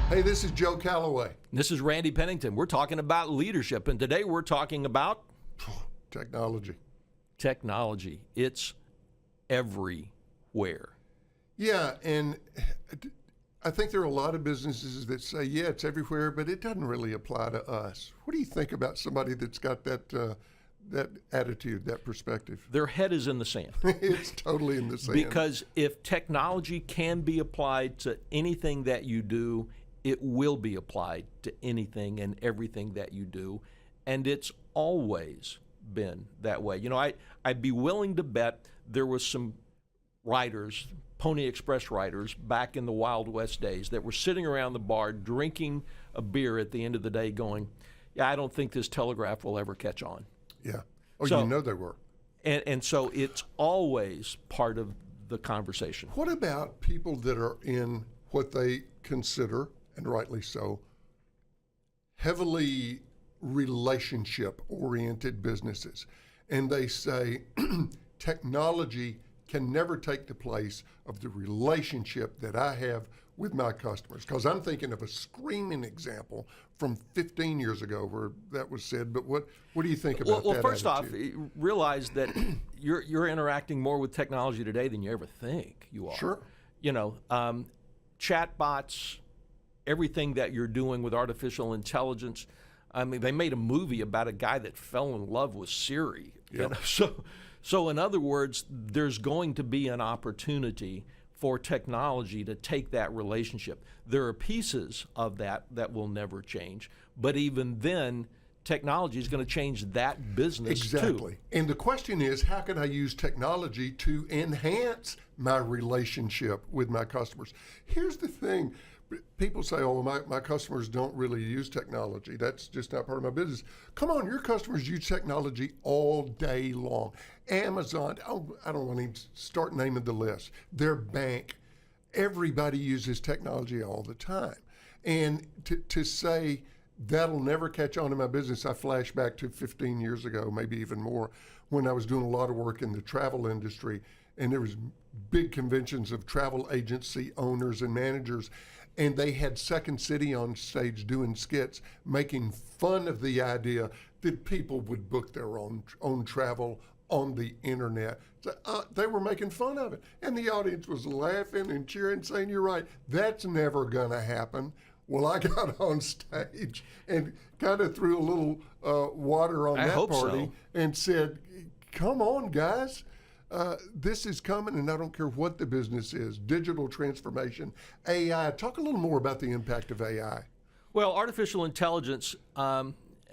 Hey, this is Joe Calloway. This is Randy Pennington. We're talking about leadership, and today we're talking about Technology. Technology. It's everywhere. Yeah, and I think there are a lot of businesses that say, yeah, it's everywhere, but it doesn't really apply to us. What do you think about somebody that's got that attitude, that perspective? Their head is in the sand. It's totally in the sand. Because if technology can be applied to anything that you do, it will be applied to anything and everything that you do. And it's always been that way. You know, I'd be willing to bet there was some riders, Pony Express riders, back in the Wild West days that were sitting around the bar drinking a beer at the end of the day going, yeah, I don't think this telegraph will ever catch on. Yeah. Oh, so, you know they were. And so it's always part of the conversation. What about people that are in what they consider, and rightly so, heavily relationship-oriented businesses? And they say technology can never take the place of the relationship that I have with my customers. Because I'm thinking of a screaming example from 15 years ago where that was said. But what do you think about that? Well, first attitude? off, realize that you're interacting more with technology today than you ever think you are. Sure. You know, chatbots, everything that you're doing with artificial intelligence. I mean, they made a movie about a guy that fell in love with Siri. Yep. You know? So in other words, there's going to be an opportunity for technology to take that relationship. There are pieces of that will never change, but even then, technology is going to change that business Exactly. too. And the question is, how can I use technology to enhance my relationship with my customers? Here's the thing. People say, oh, my customers don't really use technology. That's just not part of my business. Come on, your customers use technology all day long. Amazon, oh, I don't want to start naming the list. Their bank, everybody uses technology all the time. And to say that'll never catch on in my business, I flash back to 15 years ago, maybe even more, when I was doing a lot of work in the travel industry, and there was big conventions of travel agency owners and managers, and they had Second City on stage doing skits, making fun of the idea that people would book their own travel on the internet. So, they were making fun of it. And the audience was laughing and cheering, saying, you're right, that's never gonna happen. Well, I got on stage and kind of threw a little water on that party and said, come on, guys. This is coming, and I don't care what the business is. Digital transformation, AI. Talk a little more about the impact of AI. Well, artificial intelligence, I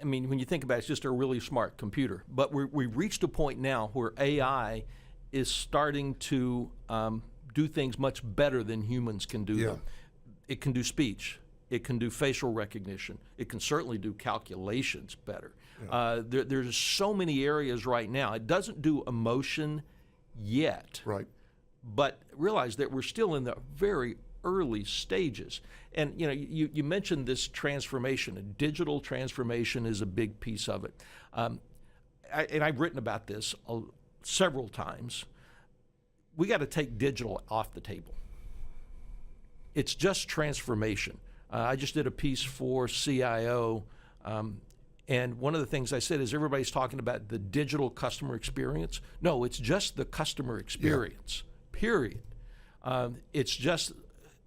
mean, when you think about it, it's just a really smart computer. But we've reached a point now where AI is starting to do things much better than humans can do them. It can do speech. It can do facial recognition. It can certainly do calculations better. Yeah. There's so many areas right now. It doesn't do emotion yet. Right. But realize that we're still in the very early stages. And you know, you mentioned this transformation, and digital transformation is a big piece of it. And I've written about this several times. We got to take digital off the table. It's just transformation. I just did a piece for CIO, and one of the things I said is everybody's talking about the digital customer experience. No, it's just the customer experience, period. It's just,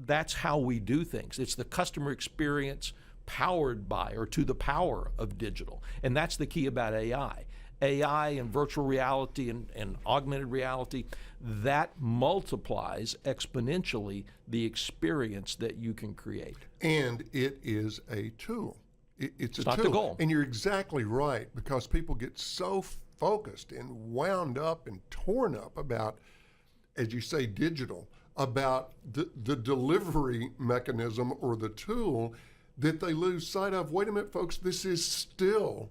that's how we do things. It's the customer experience powered by, or to the power of digital. And that's the key about AI. AI and virtual reality and augmented reality, that multiplies exponentially the experience that you can create. And it is a tool. It's a not tool. The goal. And you're exactly right, because people get so focused and wound up and torn up about, as you say, digital, about the delivery mechanism or the tool, that they lose sight of, wait a minute, folks, this is still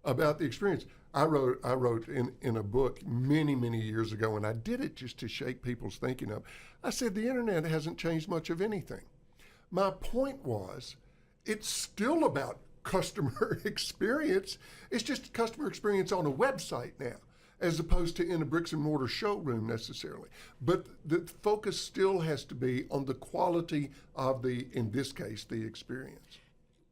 about the experience. I wrote in a book many years ago, and I did it just to shake people's thinking up. I said the internet hasn't changed much of anything. My point was, it's still about customer experience. It's just customer experience on a website now. as opposed to in a bricks and mortar showroom necessarily. But the focus still has to be on the quality of in this case, the experience.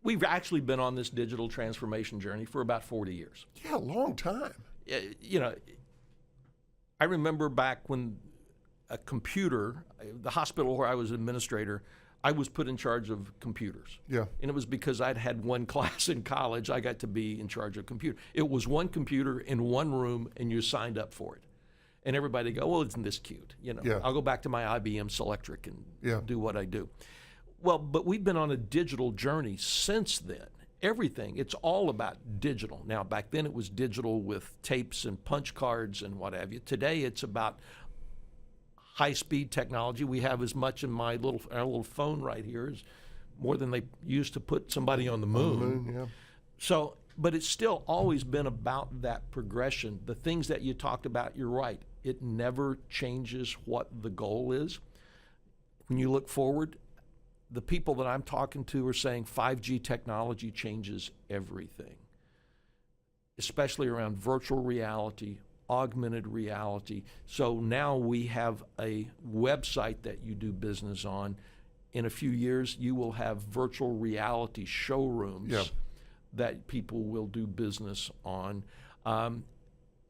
We've actually been on this digital transformation journey for about 40 years. Yeah, a long time. You know, I remember back when a computer, the hospital where I was administrator, I was put in charge of computers. Yeah. And it was because I'd had one class in college, I got to be in charge of computer. It was one computer in one room, and you signed up for it. And everybody go, well, isn't this cute? You know, Yeah. I'll go back to my IBM Selectric and Yeah. do what I do. Well, but we've been on a digital journey since then. Everything, it's all about digital. Now, back then it was digital with tapes and punch cards and what have you. Today it's about high-speed technology. We have as much in our little phone right here is more than they used to put somebody on the moon. Yeah. So, but it's still always been about that progression. The things that you talked about, you're right. It never changes what the goal is. When you look forward, the people that I'm talking to are saying 5G technology changes everything, especially around virtual reality, augmented reality. So now we have a website that you do business on. In a few years, you will have virtual reality showrooms Yep. that people will do business on.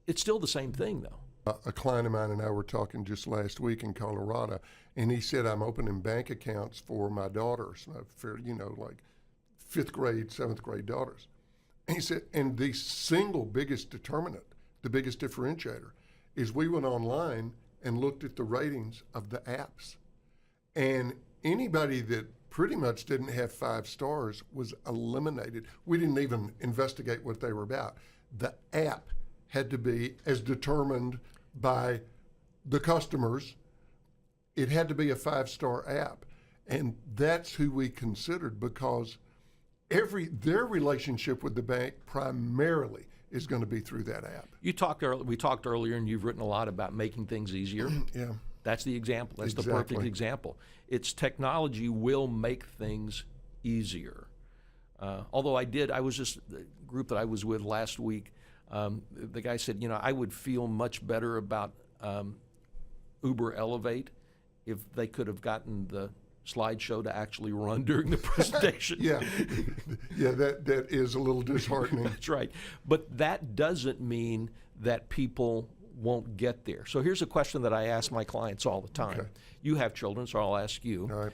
It's still the same thing, though. A client of mine and I were talking just last week in Colorado, and he said, I'm opening bank accounts for my daughters, like 5th grade, 7th grade daughters. And he said, and the single biggest determinant, the biggest differentiator, is we went online and looked at the ratings of the apps. And anybody that pretty much didn't have 5 stars was eliminated. We didn't even investigate what they were about. The app had to be as determined by the customers. It had to be a 5-star app. And that's who we considered, because their relationship with the bank primarily is going to be through that app. We talked earlier, and you've written a lot about making things easier. Yeah. That's the example. That's Exactly. the perfect example. It's technology will make things easier. Although I was just, the group that I was with last week, the guy said, I would feel much better about Uber Elevate if they could have gotten the slideshow to actually run during the presentation. Yeah, that is a little disheartening. That's right. But that doesn't mean that people won't get there. So here's a question that I ask my clients all the time. Okay. You have children, so I'll ask you. All right.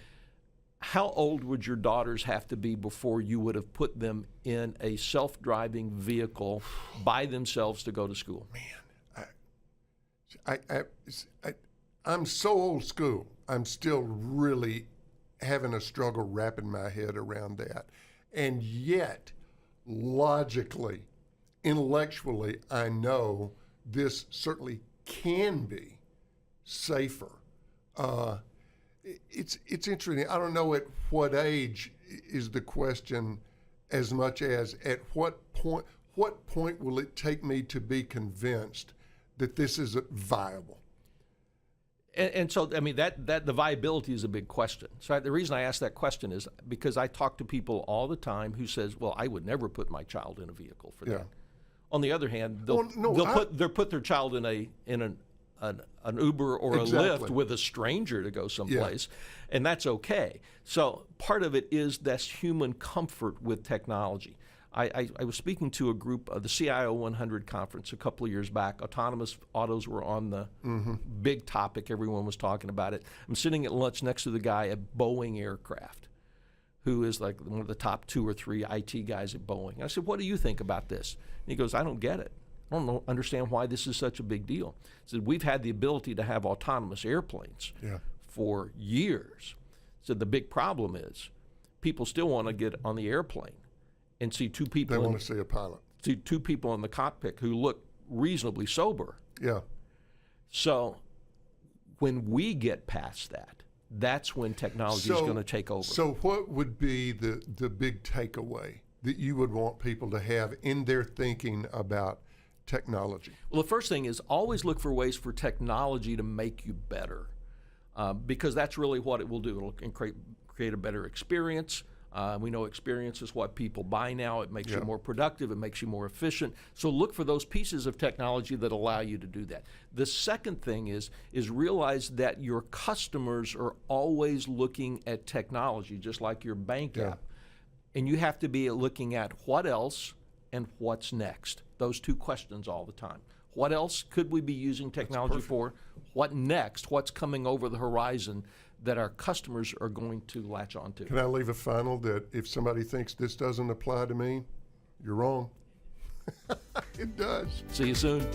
How old would your daughters have to be before you would have put them in a self-driving vehicle by themselves to go to school? Man, I'm so old school. I'm still really having a struggle wrapping my head around that. And yet, logically, intellectually, I know this certainly can be safer. It's interesting. I don't know at what age is the question as much as at what point will it take me to be convinced that this is viable? And so, I mean, that the viability is a big question. So the reason I ask that question is because I talk to people all the time who says, well, I would never put my child in a vehicle for that. On the other hand, they'll put their child in an Uber or a Lyft with a stranger to go someplace, and that's okay. So part of it is that's human comfort with technology. I was speaking to a group of the CIO 100 conference a couple of years back. Autonomous autos were on the big topic. Everyone was talking about it. I'm sitting at lunch next to the guy at Boeing Aircraft, who is like one of the top 2 or 3 IT guys at Boeing. And I said, what do you think about this? And he goes, I don't get it. I don't understand why this is such a big deal. He said, we've had the ability to have autonomous airplanes for years. So the big problem is people still want to get on the airplane and see 2 people. They want to see a pilot. See 2 people in the cockpit who look reasonably sober. Yeah. So when we get past that, that's when technology is going to take over. So what would be the big takeaway that you would want people to have in their thinking about technology? Well, the first thing is always look for ways for technology to make you better, because that's really what it will do. It'll create a better experience. We know experience is what people buy now. It makes Yeah. you more productive. It makes you more efficient. So look for those pieces of technology that allow you to do that. The second thing is realize that your customers are always looking at technology, just like your bank Yeah. app. And you have to be looking at what else and what's next. Those two questions all the time. What else could we be using technology perfect. for? What next? What's coming over the horizon that our customers are going to latch onto? Can I leave a final that if somebody thinks this doesn't apply to me, you're wrong. It does. See you soon.